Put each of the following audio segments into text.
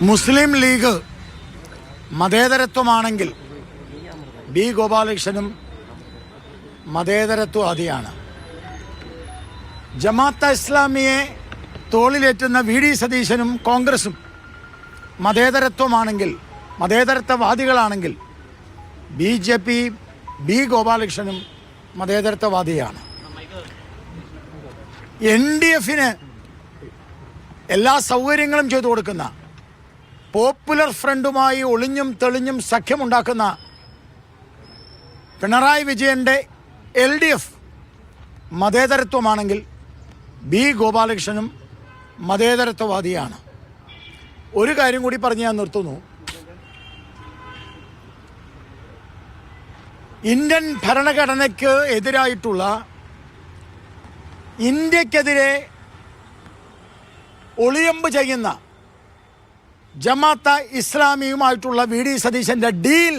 മുസ്ലിം ലീഗ് മതേതരത്വമാണെങ്കിൽ ബി ഗോപാലകൃഷ്ണനും മതേതരത്വവാദിയാണ്. ജമാഅത്തെ ഇസ്ലാമിയെ തോളിലേറ്റുന്ന വി ഡി സതീശനും കോൺഗ്രസും മതേതരത്വമാണെങ്കിൽ, മതേതരത്വവാദികളാണെങ്കിൽ ബി ജെ പി ബി ഗോപാലകൃഷ്ണനും മതേതരത്വവാദിയാണ്. എൻ ഡി എഫിന് എല്ലാ സൗകര്യങ്ങളും ചെയ്തു കൊടുക്കുന്ന, പോപ്പുലർ ഫ്രണ്ടുമായി ഒളിഞ്ഞും തെളിഞ്ഞും സഖ്യമുണ്ടാക്കുന്ന പിണറായി വിജയൻ്റെ എൽ ഡി എഫ് മതേതരത്വമാണെങ്കിൽ ബി ഗോപാലകൃഷ്ണനും മതേതരത്വവാദിയാണ്. ഒരു കാര്യം കൂടി പറഞ്ഞ് ഞാൻ നിർത്തുന്നു. ഇന്ത്യൻ ഭരണഘടനയ്ക്ക് എതിരായിട്ടുള്ള, ഇന്ത്യക്കെതിരെ ഒളിയമ്പ് ചെയ്യുന്ന ജമാഅത്തെ ഇസ്ലാമിയുമായിട്ടുള്ള വി ഡി സതീശൻ്റെ ഡീൽ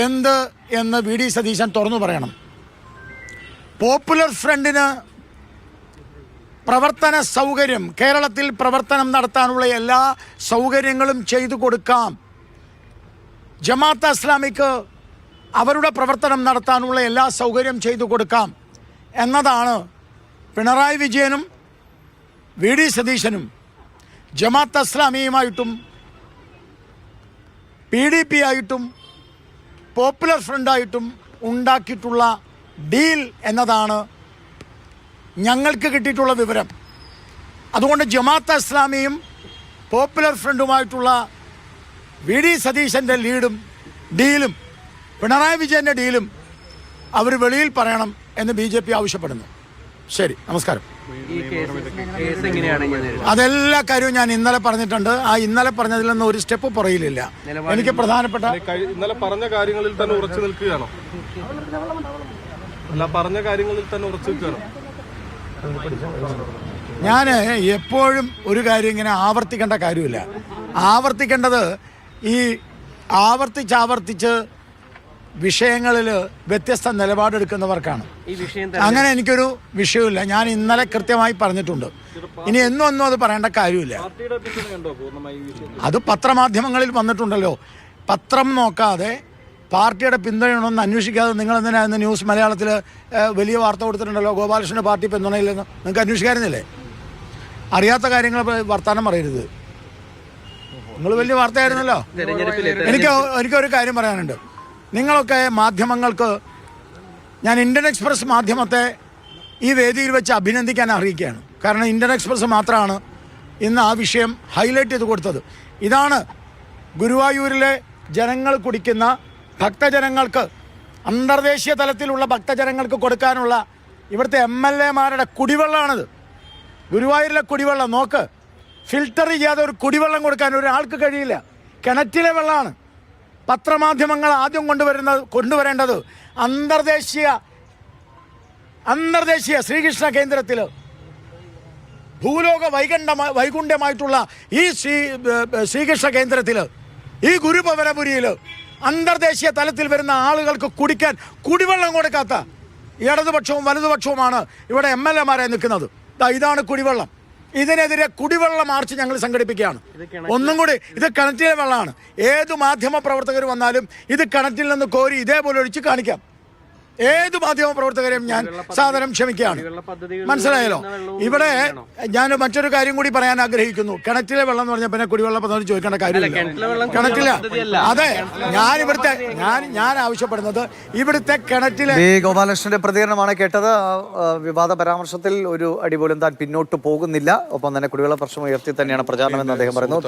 എന്ത് എന്ന് വി ഡി സതീശൻ തുറന്നു പറയണം. പോപ്പുലർ ഫ്രണ്ടിന് പ്രവർത്തന സൗകര്യം, കേരളത്തിൽ പ്രവർത്തനം നടത്താനുള്ള എല്ലാ സൗകര്യങ്ങളും ചെയ്തു കൊടുക്കാം. ജമാഅത്തെ ഇസ്ലാമിക്ക് അവരുടെ പ്രവർത്തനം നടത്താനുള്ള എല്ലാ സൗകര്യം ചെയ്തു കൊടുക്കാം എന്നതാണ് പിണറായി വിജയനും വി ഡി സതീശനും ജമാഅത്തെ ഇസ്ലാമിയുമായിട്ടും പി ഡി പി ആയിട്ടും പോപ്പുലർ ഫ്രണ്ടായിട്ടും ഉണ്ടാക്കിയിട്ടുള്ള ഡീൽ എന്നതാണ് ഞങ്ങൾക്ക് കിട്ടിയിട്ടുള്ള വിവരം. അതുകൊണ്ട് ജമാഅത്തെ ഇസ്ലാമിയും പോപ്പുലർ ഫ്രണ്ടുമായിട്ടുള്ള വി ഡി സതീശൻ്റെ ഡീലും പിണറായി വിജയൻ്റെ ഡീലും അവർ വെളിയിൽ പറയണം എന്ന് ബി ജെ പി ആവശ്യപ്പെടുന്നു. ശരി, നമസ്കാരം. അതെല്ലാ കാര്യവും ഞാൻ ഇന്നലെ പറഞ്ഞിട്ടുണ്ട്. ആ ഇന്നലെ പറഞ്ഞതിൽ നിന്ന് ഒരു സ്റ്റെപ്പ് പുറയിലില്ല. എനിക്ക് പ്രധാനപ്പെട്ട ഇന്നലെ പറഞ്ഞ കാര്യങ്ങളിൽ തന്നെ ഉറച്ചു നിൽക്കുകയാണോ? അല്ല, പറഞ്ഞ കാര്യങ്ങളിൽ തന്നെ ഉറച്ചു നിൽക്കുകയാണോ? ഞാൻ എപ്പോഴും ഒരു കാര്യം ഇങ്ങനെ ആവർത്തിക്കേണ്ട കാര്യമില്ല. ആവർത്തിക്കേണ്ടത് ഈ ആവർത്തിച്ച് വിഷയങ്ങളിൽ വ്യത്യസ്ത നിലപാടെടുക്കുന്നവർക്കാണ്. അങ്ങനെ എനിക്കൊരു വിഷയമില്ല. ഞാൻ ഇന്നലെ കൃത്യമായി പറഞ്ഞിട്ടുണ്ട്. ഇനി എന്നും അത് പറയേണ്ട കാര്യമില്ല. അത് പത്രമാധ്യമങ്ങളിൽ വന്നിട്ടുണ്ടല്ലോ. പത്രം നോക്കാതെ പാർട്ടിയുടെ പിന്തുണയൊന്നും അന്വേഷിക്കാതെ നിങ്ങൾ എന്തിനായിരുന്നു ന്യൂസ് മലയാളത്തിൽ വലിയ വാർത്ത കൊടുത്തിട്ടുണ്ടല്ലോ, ഗോപാലകൃഷ്ണൻ്റെ പാർട്ടി പിന്തുണയില്ലെന്ന്. നിങ്ങൾക്ക് അന്വേഷിക്കാറുന്നില്ലേ? അറിയാത്ത കാര്യങ്ങൾ വർത്താനം പറയരുത്. നിങ്ങൾ വലിയ വാർത്തയായിരുന്നല്ലോ. എനിക്കൊരു കാര്യം പറയാനുണ്ട്. നിങ്ങളൊക്കെ മാധ്യമങ്ങൾക്ക്, ഞാൻ ഇന്ത്യൻ എക്സ്പ്രസ് മാധ്യമത്തെ ഈ വേദിയിൽ വെച്ച് അഭിനന്ദിക്കാൻ അറിയിക്കുകയാണ്. കാരണം ഇന്ത്യൻ എക്സ്പ്രസ് മാത്രമാണ് ഇന്ന് ആ വിഷയം ഹൈലൈറ്റ് ചെയ്ത് കൊടുത്തത്. ഇതാണ് ഗുരുവായൂരിലെ ജനങ്ങൾ കുടിക്കുന്ന, ഭക്തജനങ്ങൾക്ക്, അന്തർദേശീയ തലത്തിലുള്ള ഭക്തജനങ്ങൾക്ക് കൊടുക്കാനുള്ള ഇവിടുത്തെ MLA-മാരുടെ കുടിവെള്ളമാണിത്. ഗുരുവായൂരിലെ കുടിവെള്ളം നോക്ക്. ഫിൽട്ടർ ചെയ്യാതെ ഒരു കുടിവെള്ളം കൊടുക്കാൻ ഒരാൾക്ക് കഴിയില്ല. കിണറ്റിലെ വെള്ളമാണ്. പത്രമാധ്യമങ്ങൾ ആദ്യം കൊണ്ടുവരേണ്ടത് അന്തർദേശീയ ശ്രീകൃഷ്ണ കേന്ദ്രത്തിൽ, ഭൂലോക വൈകുണ്ഠമായിട്ടുള്ള ഈ ശ്രീകൃഷ്ണ കേന്ദ്രത്തിൽ, ഈ ഗുരുഭവനപുരിയിൽ അന്തർദേശീയ തലത്തിൽ വരുന്ന ആളുകൾക്ക് കുടിക്കാൻ കുടിവെള്ളം കൊടുക്കാത്ത ഇടതുപക്ഷവും വലതുപക്ഷവുമാണ് ഇവിടെ MLA-മാരായി നിൽക്കുന്നത്. ഇതാണ് കുടിവെള്ളം. ഇതിനെതിരെ കുടിവെള്ള മാർച്ച് ഞങ്ങൾ സംഘടിപ്പിക്കുകയാണ്. ഒന്നും കൂടി, ഇത് കിണറ്റിലെ വെള്ളമാണ്. ഏത് മാധ്യമ പ്രവർത്തകർ വന്നാലും ഇത് കിണറ്റിൽ നിന്ന് കോരി ഇതേപോലെ ഒഴിച്ച് കാണിക്കാം. ഏത് മാധ്യമ പ്രവർത്തകരെയും ഞാൻ സാദരം ക്ഷമിക്കുകയാണ്. മനസ്സിലായല്ലോ? ഇവിടെ ഞാൻ മറ്റൊരു കാര്യം കൂടി പറയാൻ ആഗ്രഹിക്കുന്നു. കിണറ്റിലെ വെള്ളം എന്ന് പറഞ്ഞാൽ പിന്നെ കുടിവെള്ള പദ്ധതി ചോദിക്കേണ്ട കാര്യമില്ല. കിണറ്റില, അതെ, ഞാൻ ആവശ്യപ്പെടുന്നത് ഇവിടുത്തെ കിണറ്റിലെ. ഗോപാലകൃഷ്ണന്റെ പ്രതികരണമാണ് കേട്ടത്. വിവാദ പരാമർശത്തിൽ ഒരു അടി പോലും താൻ പിന്നോട്ട് പോകുന്നില്ല. ഒപ്പം തന്നെ കുടിവെള്ള പ്രശ്നം ഉയർത്തി തന്നെയാണ് പ്രചാരണമെന്ന് അദ്ദേഹം പറയുന്നു.